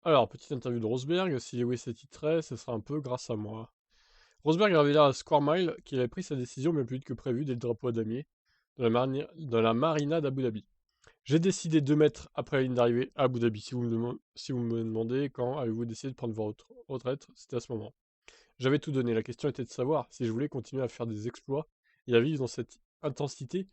Alors, petite interview de Rosberg, si Lewis est titré, ce sera un peu grâce à moi. Rosberg a révélé à Square Mile qu'il avait pris sa décision bien plus vite que prévu dès le drapeau à damier de la marina d'Abu Dhabi. J'ai décidé 2 mètres après la ligne d'arrivée à Abu Dhabi. Si vous me demandez quand avez-vous décidé de prendre votre retraite, c'était à ce moment. J'avais tout donné. La question était de savoir si je voulais continuer à faire des exploits et à vivre dans cette intensité.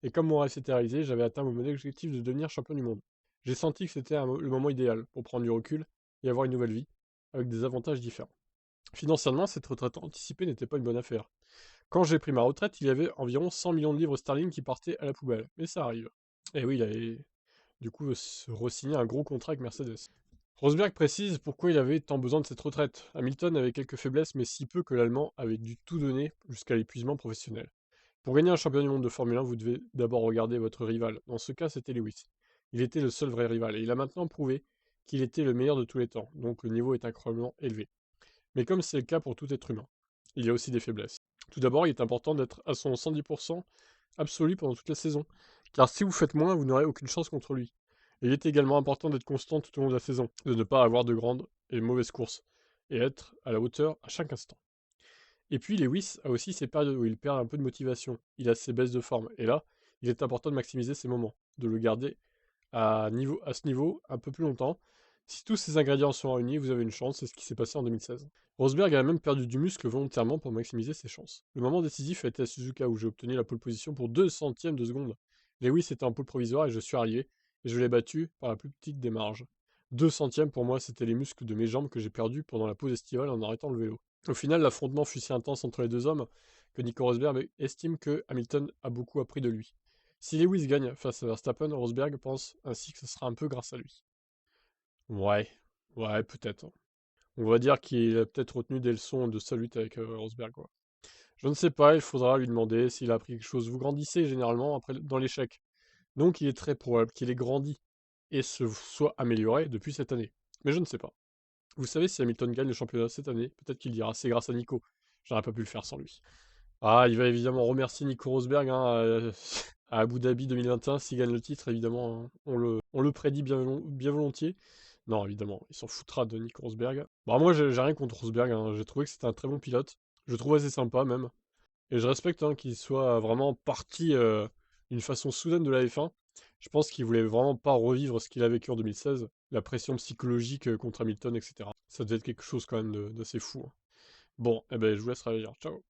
Et comme mon rêve s'était réalisé, j'avais atteint mon objectif de devenir champion du monde. J'ai senti que c'était le moment idéal pour prendre du recul et avoir une nouvelle vie, avec des avantages différents. Financièrement, cette retraite anticipée n'était pas une bonne affaire. Quand j'ai pris ma retraite, il y avait environ 100 millions de livres sterling qui partaient à la poubelle. Mais ça arrive. Et oui, il avait du coup re-signé un gros contrat avec Mercedes. Rosberg précise pourquoi il avait tant besoin de cette retraite. Hamilton avait quelques faiblesses, mais si peu que l'Allemand avait dû tout donner jusqu'à l'épuisement professionnel. Pour gagner un championnat du monde de Formule 1, vous devez d'abord regarder votre rival. Dans ce cas, c'était Lewis. Il était le seul vrai rival, et il a maintenant prouvé qu'il était le meilleur de tous les temps, donc le niveau est incroyablement élevé. Mais comme c'est le cas pour tout être humain, il y a aussi des faiblesses. Tout d'abord, il est important d'être à son 110% absolu pendant toute la saison, car si vous faites moins, vous n'aurez aucune chance contre lui. Et il est également important d'être constant tout au long de la saison, de ne pas avoir de grandes et mauvaises courses, et être à la hauteur à chaque instant. Et puis Lewis a aussi ses périodes où il perd un peu de motivation, il a ses baisses de forme, et là, il est important de maximiser ces moments, de le garder à ce niveau un peu plus longtemps. Si tous ces ingrédients sont réunis, vous avez une chance, c'est ce qui s'est passé en 2016. Rosberg a même perdu du muscle volontairement pour maximiser ses chances. Le moment décisif a été à Suzuka où j'ai obtenu la pole position pour 2 centièmes de seconde. Lewis était en pole provisoire et je suis arrivé, et je l'ai battu par la plus petite des marges. 2 centièmes pour moi, c'était les muscles de mes jambes que j'ai perdus pendant la pause estivale en arrêtant le vélo. Au final, l'affrontement fut si intense entre les deux hommes que Nico Rosberg estime que Hamilton a beaucoup appris de lui. Si Lewis gagne face à Verstappen, Rosberg pense ainsi que ce sera un peu grâce à lui. Ouais, ouais, peut-être. On va dire qu'il a peut-être retenu des leçons de sa lutte avec Rosberg, quoi. Je ne sais pas, il faudra lui demander s'il a appris quelque chose. Vous grandissez généralement après dans l'échec. Donc il est très probable qu'il ait grandi et se soit amélioré depuis cette année. Mais je ne sais pas. Vous savez, si Hamilton gagne le championnat cette année, peut-être qu'il dira c'est grâce à Nico. J'aurais pas pu le faire sans lui. Ah, il va évidemment remercier Nico Rosberg hein, à Abu Dhabi 2021 s'il gagne le titre, évidemment. Hein. On le prédit bien volontiers. Non, évidemment, il s'en foutra de Nico Rosberg. Bah, moi, j'ai rien contre Rosberg. Hein. J'ai trouvé que c'était un très bon pilote. Je le trouve assez sympa même. Et je respecte hein, qu'il soit vraiment parti d'une façon soudaine de la F1. Je pense qu'il voulait vraiment pas revivre ce qu'il a vécu en 2016, la pression psychologique contre Hamilton, etc. Ça devait être quelque chose quand même d'assez fou. Hein. Bon, eh ben, je vous laisse réagir. Ciao.